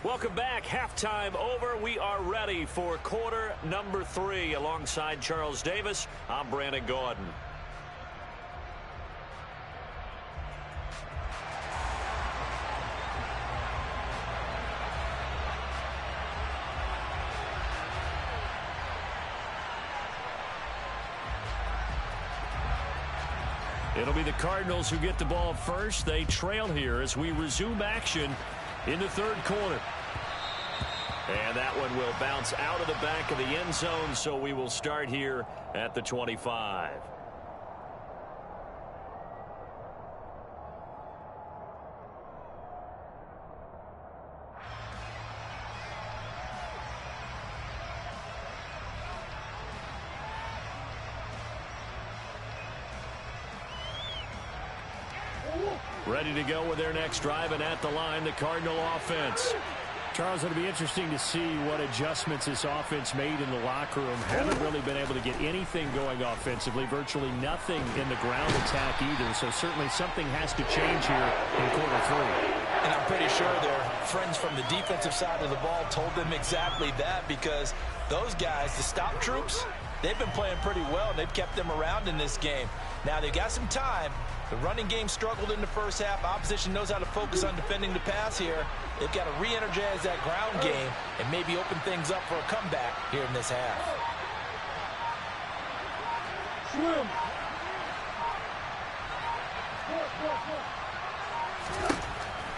Welcome back. Halftime over. We are ready for quarter number 3. Alongside Charles Davis, I'm Brandon Gordon. It'll be the Cardinals who get the ball first. They trail here as we resume action in the third quarter. And that one will bounce out of the back of the end zone, so we will start here at the 25. Ready to go with their next drive, and at the line, the Cardinal offense. Charles, it'll be interesting to see what adjustments this offense made in the locker room. Haven't really been able to get anything going offensively, virtually nothing in the ground attack either. So certainly something has to change here in quarter 3. And I'm pretty sure their friends from the defensive side of the ball told them exactly that, because those guys, the stop troops, they've been playing pretty well. They've kept them around in this game. Now they've got some time. The running game struggled in the first half. Opposition knows how to focus on defending the pass here. They've got to re-energize that ground game and maybe open things up for a comeback here in this half.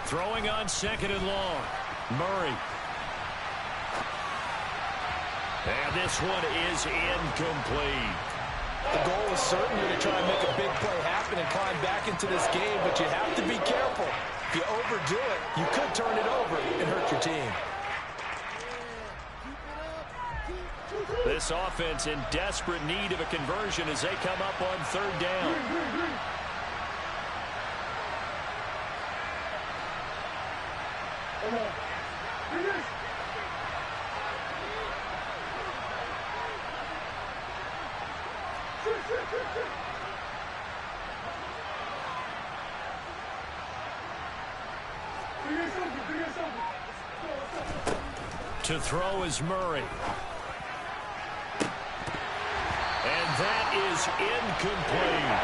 Throwing on second and long. Murray. And this one is incomplete. The goal is certainly to try and make a big play happen and climb back into this game, but you have to be careful. If you overdo it, you could turn it over and hurt your team. This offense in desperate need of a conversion as they come up on third down. To throw is Murray. And that is incomplete.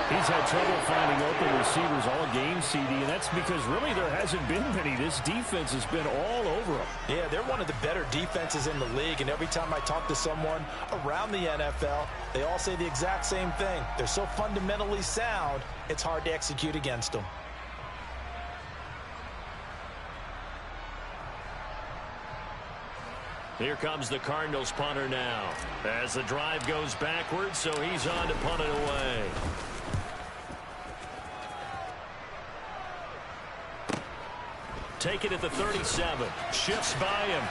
He's had trouble finding open receivers all game, CD, and that's because really there hasn't been many. This defense has been all over them. Yeah, they're one of the better defenses in the league, and every time I talk to someone around the NFL, they all say the exact same thing. They're so fundamentally sound, it's hard to execute against them. Here comes the Cardinals punter now. As the drive goes backwards, so he's on to punt it away. Take it at the 37. Shifts by him.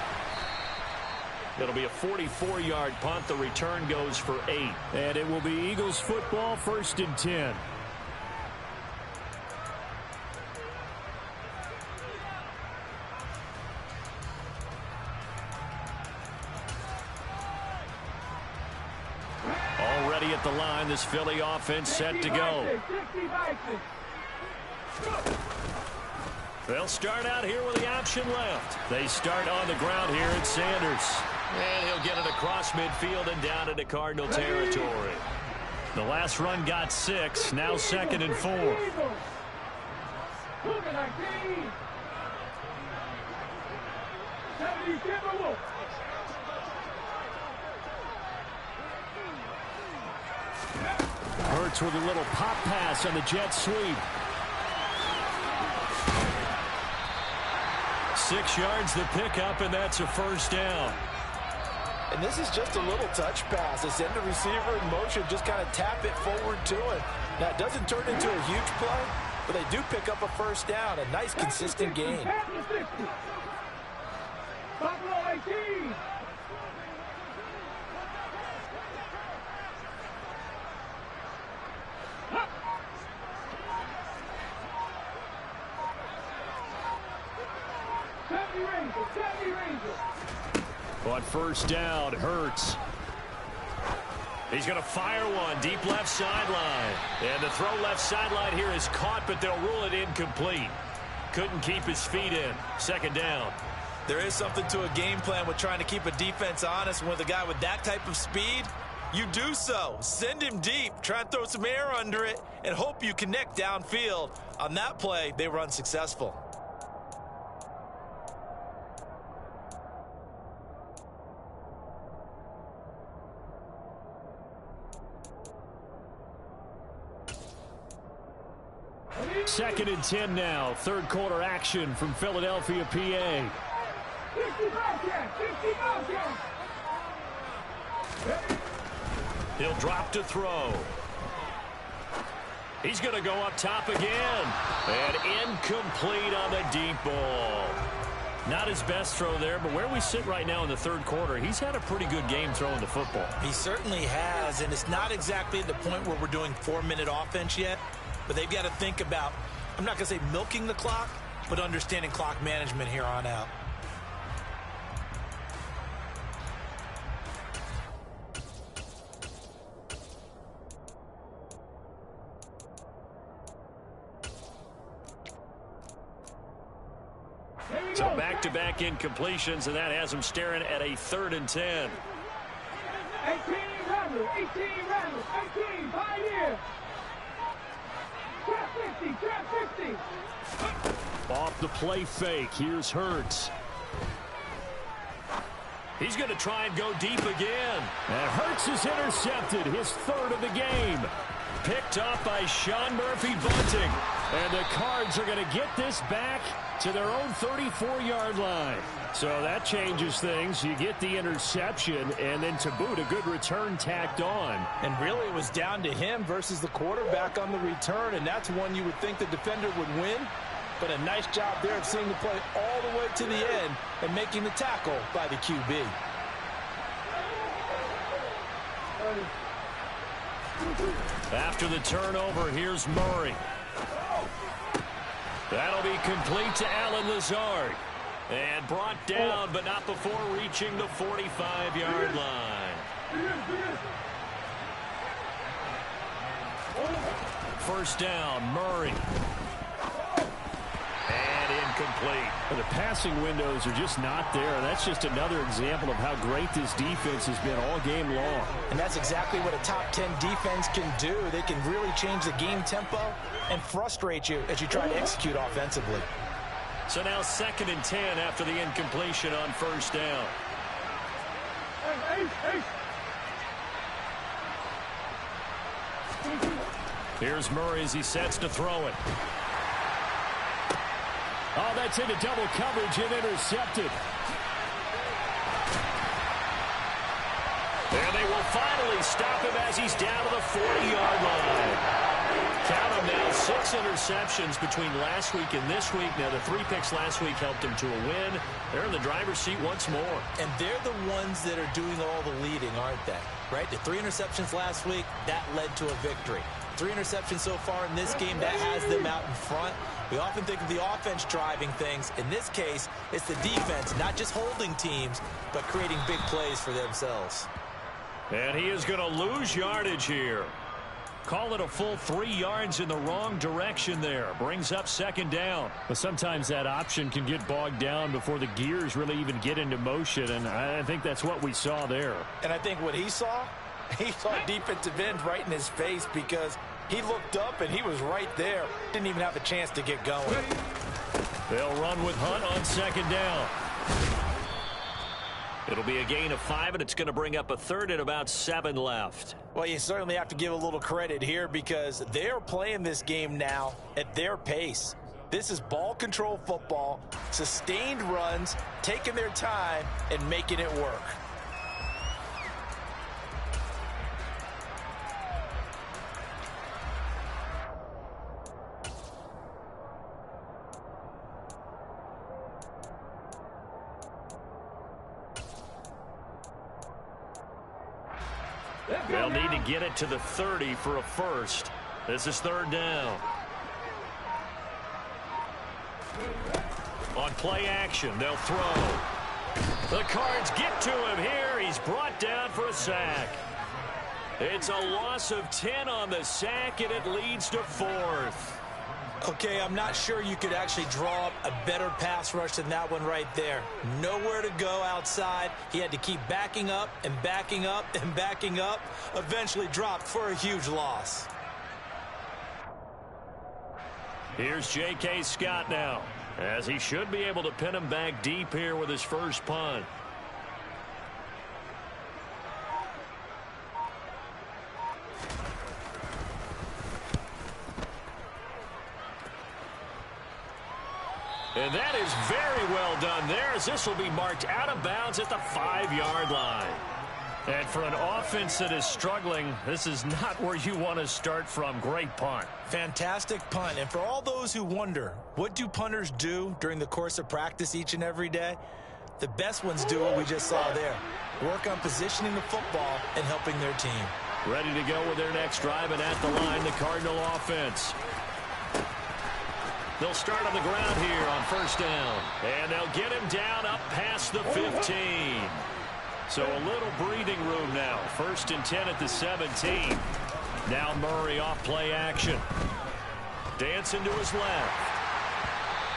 It'll be a 44-yard punt. The return goes for 8. And it will be Eagles football, 1st and 10. Already at the line, this Philly offense set to go. They'll start out here with the option left. They start on the ground here at Sanders. And he'll get it across midfield and down into Cardinal territory. The last run got 6, now 2nd and 4. Hurts with a little pop pass on the jet sweep. 6 yards the pickup, and that's a first down. And this is just a little touch pass. They send the receiver in motion, just kind of tap it forward to him. Now, it doesn't turn into a huge play, but they do pick up a first down. A nice, consistent gain. On first down, Hurts. He's going to fire one deep left sideline. And the throw left sideline here is caught, but they'll rule it incomplete. Couldn't keep his feet in. 2nd down. There is something to a game plan with trying to keep a defense honest. With a guy with that type of speed, you do so. Send him deep, try and throw some air under it, and hope you connect downfield. On that play, they were unsuccessful. Second and 10 now. Third quarter action from Philadelphia, PA. He'll drop to throw. He's going to go up top again. And incomplete on the deep ball. Not his best throw there, but where we sit right now in the third quarter, he's had a pretty good game throwing the football. He certainly has, and it's not exactly at the point where we're doing 4-minute offense yet, but they've got to think about, I'm not going to say milking the clock, but understanding clock management here on out. So back-to-back incompletions, and that has him staring at a 3rd and 10. 18 Randall, 18, Pioneer. Trap 50. Off the play fake. Here's Hurts. He's going to try and go deep again. And Hurts is intercepted, his 3rd of the game. Picked off by Sean Murphy-Bunting. And the Cards are going to get this back to their own 34-yard line. So that changes things. You get the interception, and then to boot, a good return tacked on. And really, it was down to him versus the quarterback on the return, and that's one you would think the defender would win. But a nice job there of seeing the play all the way to the end and making the tackle by the QB. After the turnover, here's Murray. That'll be complete to Allen Lazard. And brought down, but not before reaching the 45-yard line. First down, Murray. And incomplete. The passing windows are just not there. That's just another example of how great this defense has been all game long. And that's exactly what a top 10 defense can do. They can really change the game tempo and frustrate you as you try to execute offensively. So now 2nd and 10 after the incompletion on first down. Here's Murray as he sets to throw it. Oh, that's into double coverage and intercepted. And they will finally stop him as he's down to the 40-yard line. Count them now, 6 interceptions between last week and this week. Now, the 3 picks last week helped him to a win. They're in the driver's seat once more. And they're the ones that are doing all the leading, aren't they? Right? The 3 interceptions last week, that led to a victory. 3 interceptions so far in this game, that has them out in front. We often think of the offense driving things. In this case, it's the defense, not just holding teams, but creating big plays for themselves. And he is going to lose yardage here. Call it a full 3 yards in the wrong direction there. Brings up 2nd down. But sometimes that option can get bogged down before the gears really even get into motion, and I think that's what we saw there. And I think what he saw a defensive end right in his face because he looked up and he was right there. Didn't even have a chance to get going. They'll run with Hunt on 2nd down. It'll be a gain of 5, and it's going to bring up a 3rd and about 7 left. Well, you certainly have to give a little credit here because they're playing this game now at their pace. This is ball control football, sustained runs, taking their time, and making it work. They'll need to get it to the 30 for a first. This is 3rd down. On play action, they'll throw. The Cards get to him here. He's brought down for a sack. It's a loss of 10 on the sack, and it leads to 4th. Okay, I'm not sure you could actually draw up a better pass rush than that one right there. Nowhere to go outside. He had to keep backing up and backing up and backing up. Eventually dropped for a huge loss. Here's J.K. Scott now, as he should be able to pin him back deep here with his first punt. And that is very well done there, as this will be marked out of bounds at the 5-yard line. And for an offense that is struggling, this is not where you want to start from. Great punt. Fantastic punt. And for all those who wonder, what do punters do during the course of practice each and every day? The best ones do what we just saw there. Work on positioning the football and helping their team. Ready to go with their next drive, and at the line, the Cardinal offense. They'll start on the ground here on first down. And they'll get him down up past the 15. So a little breathing room now. 1st and 10 at the 17. Now Murray off play action. Dancing to his left.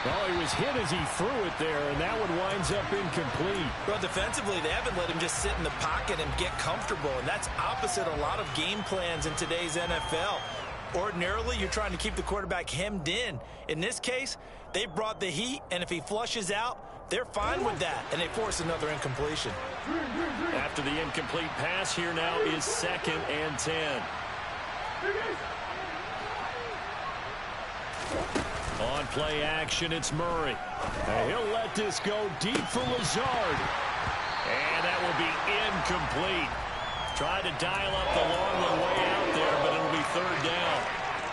Oh, he was hit as he threw it there, and that one winds up incomplete. Well, defensively, they haven't let him just sit in the pocket and get comfortable, and that's opposite a lot of game plans in today's NFL. Ordinarily, you're trying to keep the quarterback hemmed in. In this case, they brought the heat, and if he flushes out, they're fine with that, and they force another incompletion. After the incomplete pass, here now is 2nd and 10. On play action, it's Murray. And he'll let this go deep for Lazard. And that will be incomplete. Tried to dial up the long way out there, but it'll be 3rd down.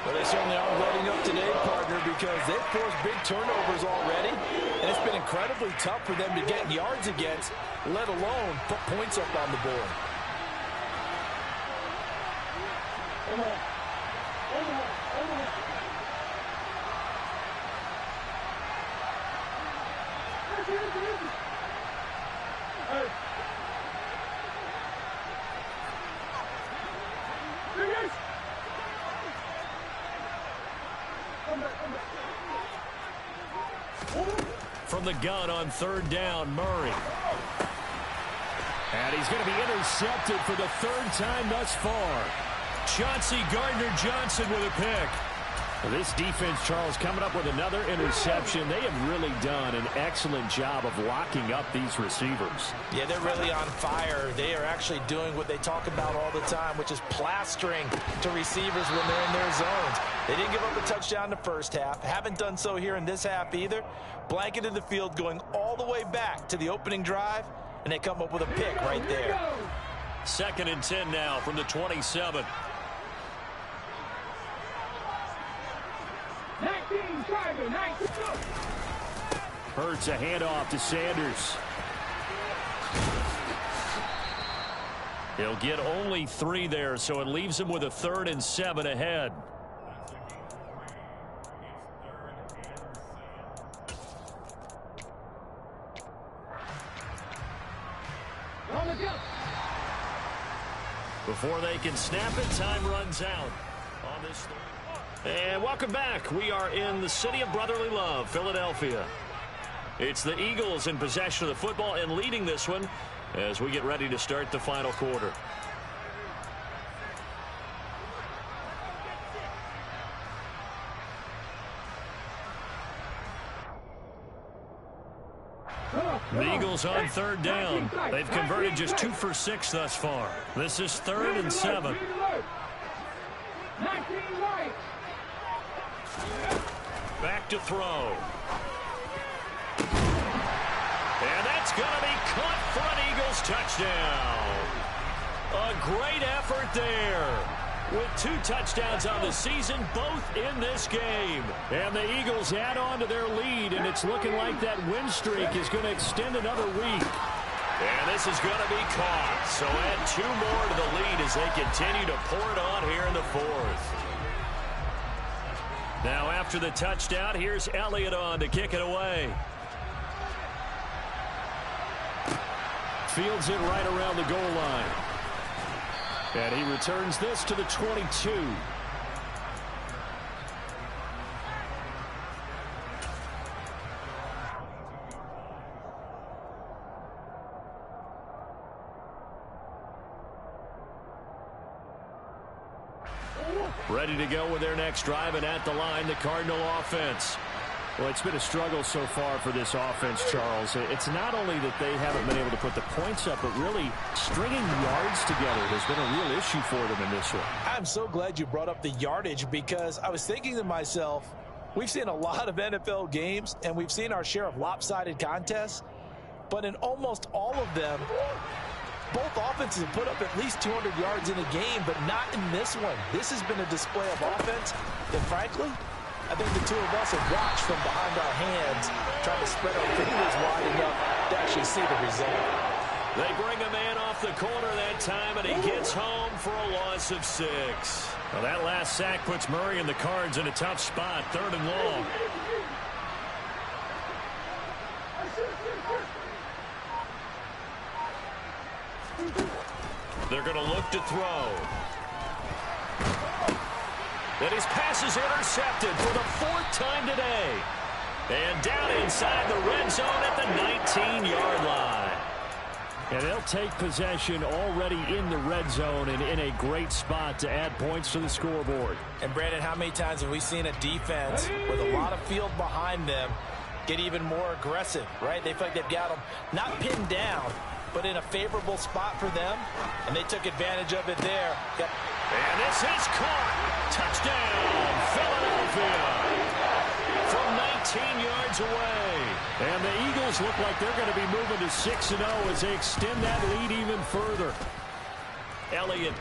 Well, they certainly aren't letting up today, partner, because they've forced big turnovers already, and it's been incredibly tough for them to get yards against, let alone put points up on the board. From the gun on 3rd down, Murray. And he's going to be intercepted for the 3rd time thus far. Chauncey Gardner-Johnson with a pick. This defense, Charles, coming up with another interception. They have really done an excellent job of locking up these receivers. Yeah, they're really on fire. They are actually doing what they talk about all the time, which is plastering to receivers when they're in their zones. They didn't give up a touchdown in the first half. Haven't done so here in this half either. Blanketed the field going all the way back to the opening drive, and they come up with a pick right there. 2nd and 10 now from the 27. 19, driver, 19. Hurts a handoff to Sanders. He'll get only 3 there, so it leaves him with a 3rd and 7 ahead. Before they can snap it, time runs out on this. And welcome back. We are in the city of brotherly love, Philadelphia. It's the Eagles in possession of the football and leading this one as we get ready to start the final quarter. The Eagles on 3rd down. They've converted just 2 for 6 thus far. This is 3rd and 7. 19 right. Back to throw. And that's going to be caught for an Eagles touchdown. A great effort there. With 2 touchdowns on the season, both in this game. And the Eagles add on to their lead, and it's looking like that win streak is going to extend another week. And this is going to be caught. So add 2 more to the lead as they continue to pour it on here in the 4th. Now after the touchdown, here's Elliott on to kick it away. Fields it right around the goal line. And he returns this to the 22. Ready to go with their next drive, and at the line, the Cardinal offense. Well, it's been a struggle so far for this offense, Charles. It's not only that they haven't been able to put the points up, but really stringing yards together has been a real issue for them in this one. I'm so glad you brought up the yardage, because I was thinking to myself, we've seen a lot of NFL games, and we've seen our share of lopsided contests, but in almost all of them, both offenses have put up at least 200 yards in a game, but not in this one. This has been a display of offense that, frankly, I think the two of us have watched from behind our hands, trying to spread our fingers wide enough to actually see the result. They bring a man off the corner that time, and he gets home for a loss of 6. Well, that last sack puts Murray and the Cards in a tough spot, 3rd and long. They're going to look to throw. And his pass is intercepted for the 4th time today. And down inside the red zone at the 19-yard line. And they'll take possession already in the red zone and in a great spot to add points to the scoreboard. And, Brandon, how many times have we seen a defense with a lot of field behind them get even more aggressive, right? They feel like they've got them not pinned down, but in a favorable spot for them, and they took advantage of it there. And this is caught. Touchdown, Philadelphia. From 19 yards away. And the Eagles look like they're going to be moving to 6-0 as they extend that lead even further. Elliott